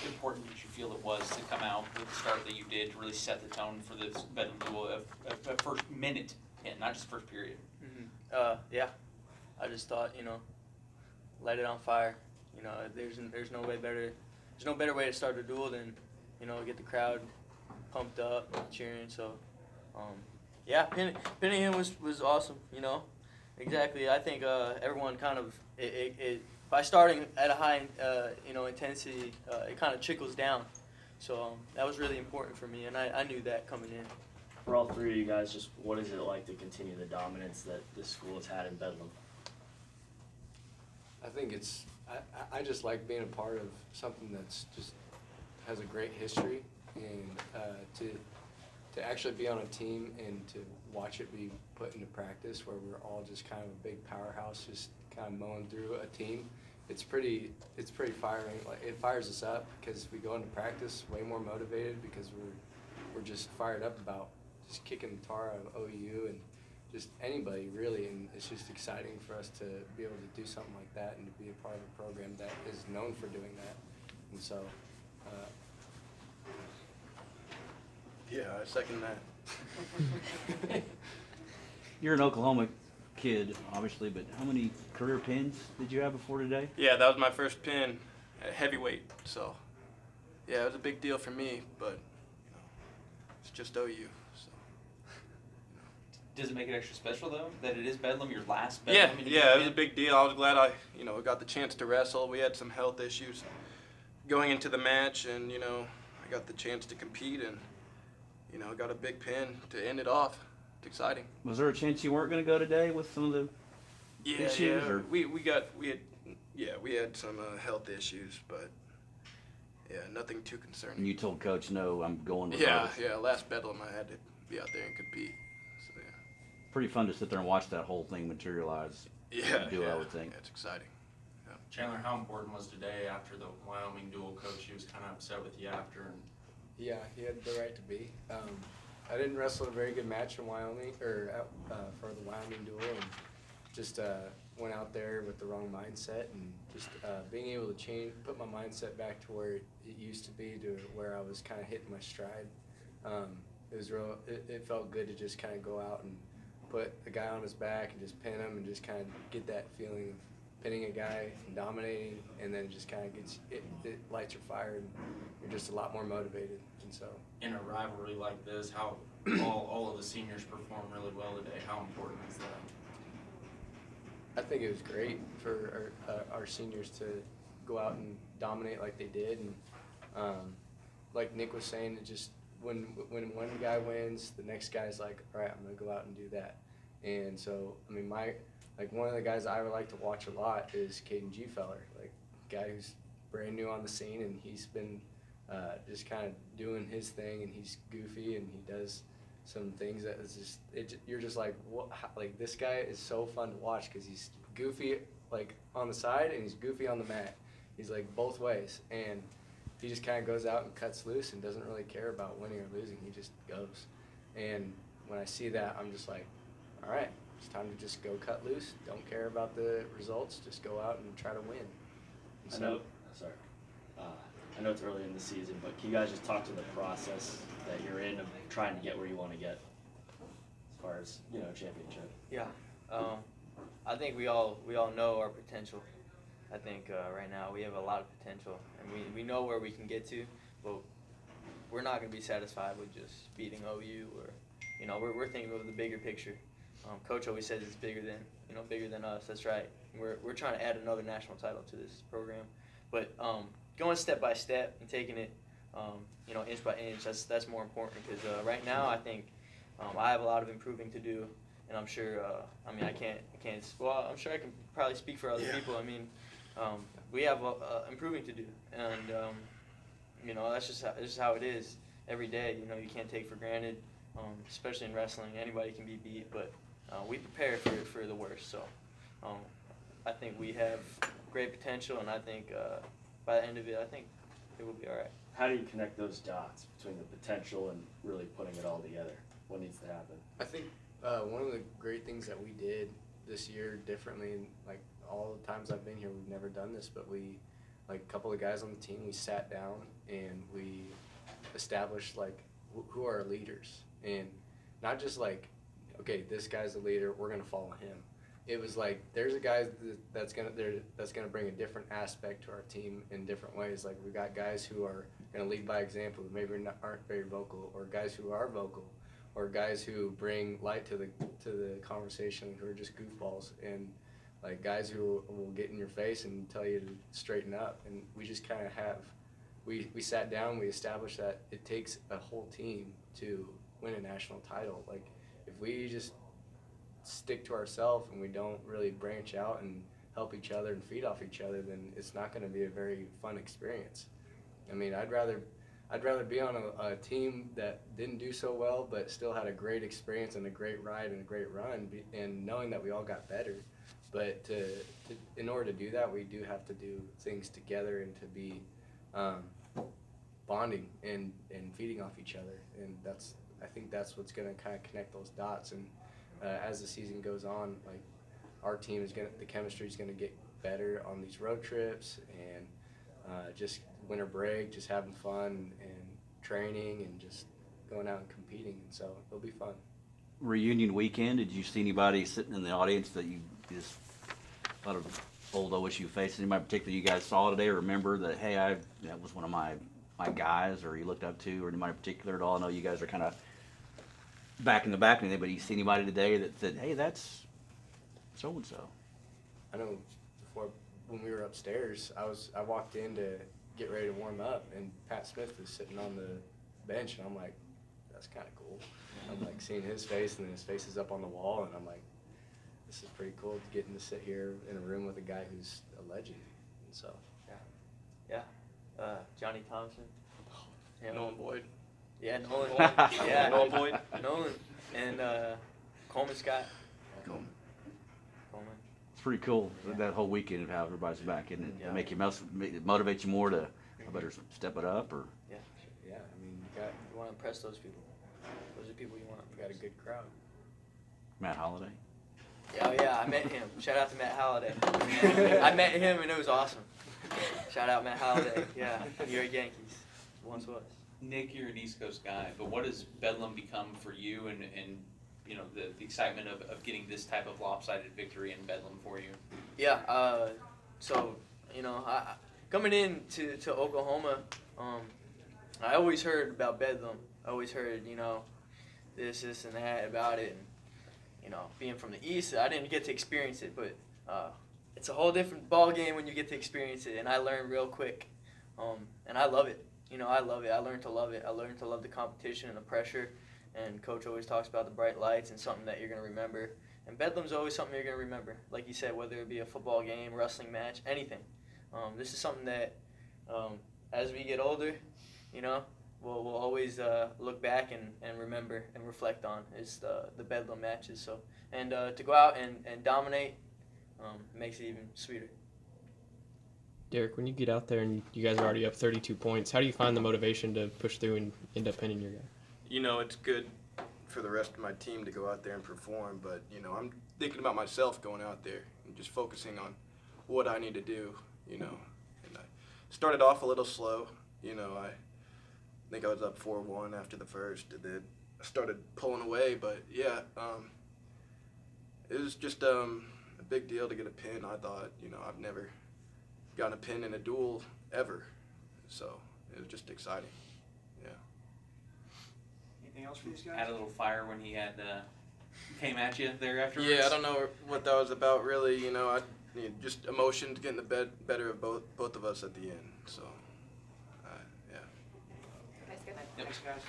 important did you feel it was to come out with the start that you did to really set the tone for this Bedlam duel of first minute and not just first period? Yeah, I just thought, light it on fire. There's no better way to start a duel than, get the crowd pumped up, cheering. So, yeah, pinning him was awesome. Exactly. I think everyone kind of by starting at a high intensity, it kind of trickles down. So that was really important for me, and I knew that coming in. For all three of you guys, just what is it like to continue the dominance that this school has had in Bedlam? I think I just like being a part of something that's just has a great history, and to actually be on a team and to watch it be put into practice where we're all just kind of a big powerhouse, just kind of mowing through a team. It's pretty firing. Like, it fires us up because we go into practice way more motivated because we're just fired up about just kicking the tar out of OU and just anybody really, and it's just exciting for us to be able to do something like that and to be a part of a program that is known for doing that. And so, yeah, I second that. You're an Oklahoma kid, obviously, but how many career pins did you have before today? Yeah, that was my first pin at heavyweight, so yeah, it was a big deal for me, but it's just OU. Does it make it extra special though that it is Bedlam, your last Bedlam? Yeah, it was a big deal. I was glad I got the chance to wrestle. We had some health issues going into the match, and I got the chance to compete, and got a big pin to end it off. It's exciting. Was there a chance you weren't going to go today with some of the issues? Yeah, or? we had some health issues, but yeah, nothing too concerning. And you told Coach, no, I'm going with Yeah, last Bedlam I had to be out there and compete. So yeah. Pretty fun to sit there and watch that whole thing materialize. Yeah, I would think. Yeah, it's exciting. Yeah. Chandler, how important was today after the Wyoming duel? Coach, he was kind of upset with you after. And Yeah, he had the right to be. I didn't wrestle a very good match in Wyoming for the Wyoming duel, and just went out there with the wrong mindset, and just being able to put my mindset back to where it used to be, to where I was kind of hitting my stride. It was real. It felt good to just kind of go out and put a guy on his back and just pin him, and just kind of get that feeling of pinning a guy and dominating, and then it just kind of it lights your fire, and you're just a lot more motivated. And so, in a rivalry like this, how all of the seniors performed really well today. How important is that? I think it was great for our seniors to go out and dominate like they did, and like Nick was saying, it just when one guy wins, the next guy's like, all right, I'm gonna go out and do that. And so, I mean, one of the guys I would like to watch a lot is Caden Gfeller, like guy who's brand new on the scene, and he's been just kind of doing his thing, and he's goofy, and he does some things that is just you're just like, what? Like, this guy is so fun to watch because he's goofy like on the side and he's goofy on the mat. He's like both ways, and he just kind of goes out and cuts loose and doesn't really care about winning or losing. He just goes. And when I see that, I'm just like, all right, it's time to just go cut loose. Don't care about the results. Just go out and try to win. And so, I know it's early in the season, but can you guys just talk to the process that you're in of trying to get where you want to get as far as, championship? Yeah, I think we all know our potential. I think right now we have a lot of potential, and we know where we can get to, but we're not going to be satisfied with just beating OU, or we're thinking of the bigger picture. Coach always says it's bigger than us. That's right. We're trying to add another national title to this program, but going step by step and taking it, inch by inch. That's more important, because right now I think I have a lot of improving to do, and I'm sure. I can't. Well, I'm sure I can probably speak for other people. I mean, we have improving to do, and that's just how it is every day. You can't take for granted, especially in wrestling. Anybody can be beat, but we prepare for the worst. So I think we have great potential, and I think by the end of it, I think it will be all right. How do you connect those dots between the potential and really putting it all together? What needs to happen? I think one of the great things that we did this year differently, and like all the times I've been here, we've never done this, but we like a couple of guys on the team, we sat down and we established like who are our leaders, and not just like, okay, this guy's the leader, we're gonna follow him. It was like there's a guy that's gonna bring a different aspect to our team in different ways. Like we got guys who are gonna lead by example, who maybe aren't very vocal, or guys who are vocal, or guys who bring light to the conversation, who are just goofballs, and like guys who will get in your face and tell you to straighten up. And we just kind of we sat down, we established that it takes a whole team to win a national title. Like if we just stick to ourselves and we don't really branch out and help each other and feed off each other, then it's not going to be a very fun experience. I mean, I'd rather be on a team that didn't do so well but still had a great experience and a great ride and a great run, and knowing that we all got better. But in order to do that, we do have to do things together and to be bonding and feeding off each other. And I think that's what's going to kind of connect those dots. And as the season goes on, like our team the chemistry is going to get better on these road trips, and just winter break, just having fun and training and just going out and competing. And so it'll be fun. Reunion weekend, did you see anybody sitting in the audience that you just thought of old OSU faces? Anybody particular you guys saw today or remember that, hey, that was one of my guys, or you looked up to, or anybody particular at all? I know you guys are kind of back in the back, but you see anybody today that said, hey, that's so-and-so? I know when we were upstairs, I walked in to get ready to warm up, and Pat Smith was sitting on the bench, and I'm like, that's kind of cool. I'm like seeing his face, and then his face is up on the wall, and I'm like, this is pretty cool to getting to sit here in a room with a guy who's a legend. And so Johnny Thompson. Yeah. Nolan Boyd. Yeah, Nolan. Yeah, Nolan Boyd. Nolan and Coleman Scott. Coleman. It's pretty cool, Yeah. that whole weekend of how everybody's back, isn't it? Yeah. Motivate you more to, I better step it up, or? Yeah. yeah, I mean, You want to impress those people. Those are people you want. you got a good crowd. Matt Holliday? Yeah, I met him. Shout out to Matt Halliday. I met him and it was awesome. Shout out Matt Halliday. Yeah, New York Yankees. Once was. Nick, you're an East Coast guy, but what has Bedlam become for you, and you know the excitement of getting this type of lopsided victory in Bedlam for you? Yeah. So you know, coming in to Oklahoma, I always heard about Bedlam. I always heard, you know, this and that about it. And, you know, being from the East, I didn't get to experience it, but it's a whole different ball game when you get to experience it, and I learned real quick. And I love it. You know, I love it. I learned to love it. I learned to love the competition and the pressure. And Coach always talks about the bright lights and something that you're going to remember. And Bedlam's always something you're going to remember. Like you said, whether it be a football game, wrestling match, anything. This is something that, as we get older, you know, we'll always look back and remember and reflect on is the Bedlam matches. So, and to go out and dominate makes it even sweeter. Derek, when you get out there and you guys are already up 32 points, how do you find the motivation to push through and end up pinning your guy? You know, it's good for the rest of my team to go out there and perform, but, you know, I'm thinking about myself going out there and just focusing on what I need to do, you know. And I started off a little slow, you know. I think I was up 4-1 after the first, and then I started pulling away, but, yeah, it was just a big deal to get a pin. I thought, you know, I've never gotten a pin in a duel ever, so it was just exciting. Yeah. Anything else for these guys? Had a little fire when he had came at you there afterwards? Yeah, I don't know what that was about really. You know, just emotions getting the better of both of us at the end. So, yeah. Thanks, guys.